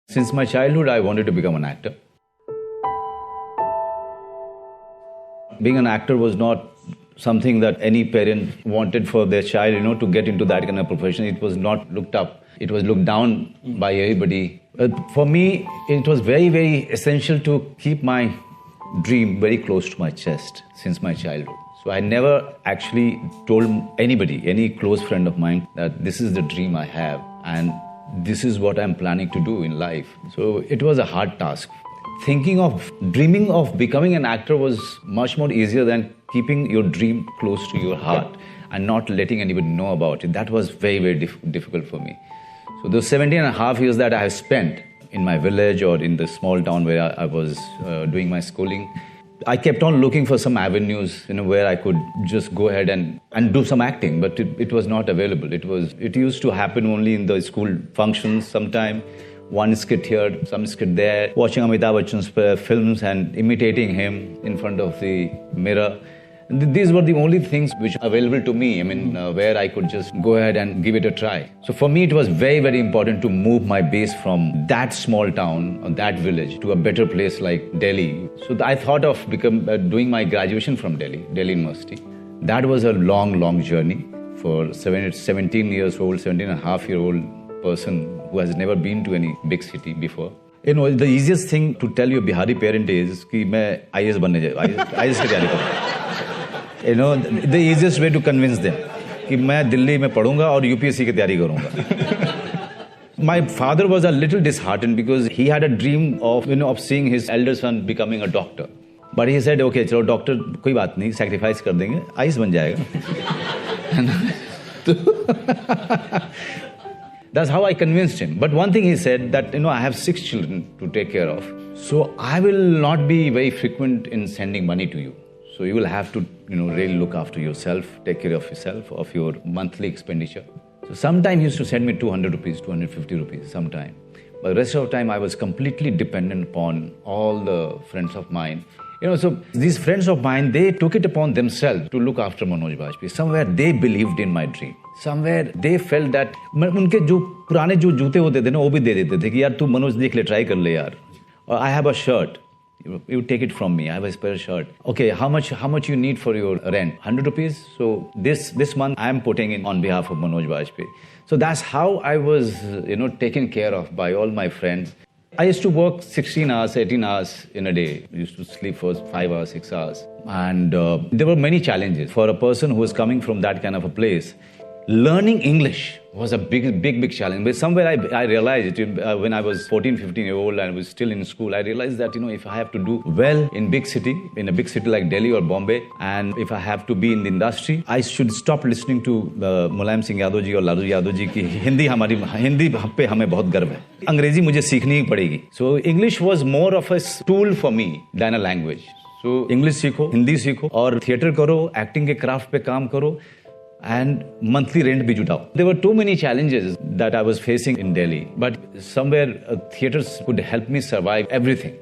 Since my childhood, I wanted to become an actor. Being an actor was not something that any parent wanted for their child, to get into that kind of profession. It was not looked up. It was looked down by everybody. But for me, it was very, very essential to keep my dream very close to my chest since my childhood. So I never actually told anybody, any close friend of mine, that this is the dream I have and this is what I'm planning to do in life. So it was a hard task. Dreaming of becoming an actor was much more easier than keeping your dream close to your heart and not letting anybody know about it. That was very, very difficult for me. So those 17 and a half years that I have spent in my village or in the small town where I was doing my schooling, I kept on looking for some avenues, where I could just go ahead and do some acting, but it was not available. It used to happen only in the school functions sometime. One skit here, some skit there, watching Amitabh Bachchan's films and imitating him in front of the mirror. These were the only things which were available to me, where I could just go ahead and give it a try. So for me, it was very, very important to move my base from that small town or that village to a better place like Delhi. So I thought of doing my graduation from Delhi University. That was a long, long journey for 17 and a half year old person who has never been to any big city before. The easiest thing to tell your Bihari parent is कि मैं IAS बनने जाऊँ, IAS की तैयारी करूँ. The easiest way to convince them कि मैं दिल्ली में पढ़ूंगा और UPSC की तैयारी करूंगा. My father was a little disheartened because he had a dream of seeing his elder son becoming a doctor. But he said, okay, चलो डॉक्टर कोई बात नहीं, sacrifice कर देंगे, IAS बन जाएगा. That's how I convinced him. But one thing he said that, I have 6 children to take care of. So I will not be very frequent in sending money to you. So you will have to, really look after yourself, take care of yourself, of your monthly expenditure. So sometimes he used to send me 200 rupees, 250 rupees sometime. But the rest of the time I was completely dependent upon all the friends of mine. So these friends of mine, they took it upon themselves to look after Manoj baajpae. Somewhere they believed in my dream. Somewhere they felt that उनके जो पुराने जो जूते होते थे ना वो भी दे देते थे कि यार तू मनोज देख ले try कर ले यार. Or I have a shirt. You take it from me. I have a spare shirt. Okay, how much you need for your rent? 100 rupees. So this month I am putting in on behalf of Manoj baajpae. So that's how I was, taken care of by all my friends. I used to work 16 hours, 18 hours in a day. I used to sleep for 5 hours, 6 hours. And there were many challenges. For a person who was coming from that kind of a place, learning English was a big challenge. But somewhere I realized it when I was 14, 15 years old and I was still in school, I realized that, if I have to do well in a big city like Delhi or Bombay, and if I have to be in the industry, I should stop listening to Mulayam Singh Yadav ji or Lalu Yadav ji ki Hindi पे हमें बहुत गर्व है. अंग्रेजी मुझे सीखनी ही पड़ेगी. So English was more of a tool for me than a language. So English सीखो, हिंदी सीखो और थिएटर करो, एक्टिंग के क्राफ्ट पे काम करो. And monthly rent bhi jutao. There were too many challenges that I was facing in Delhi, but somewhere theatres could help me survive everything.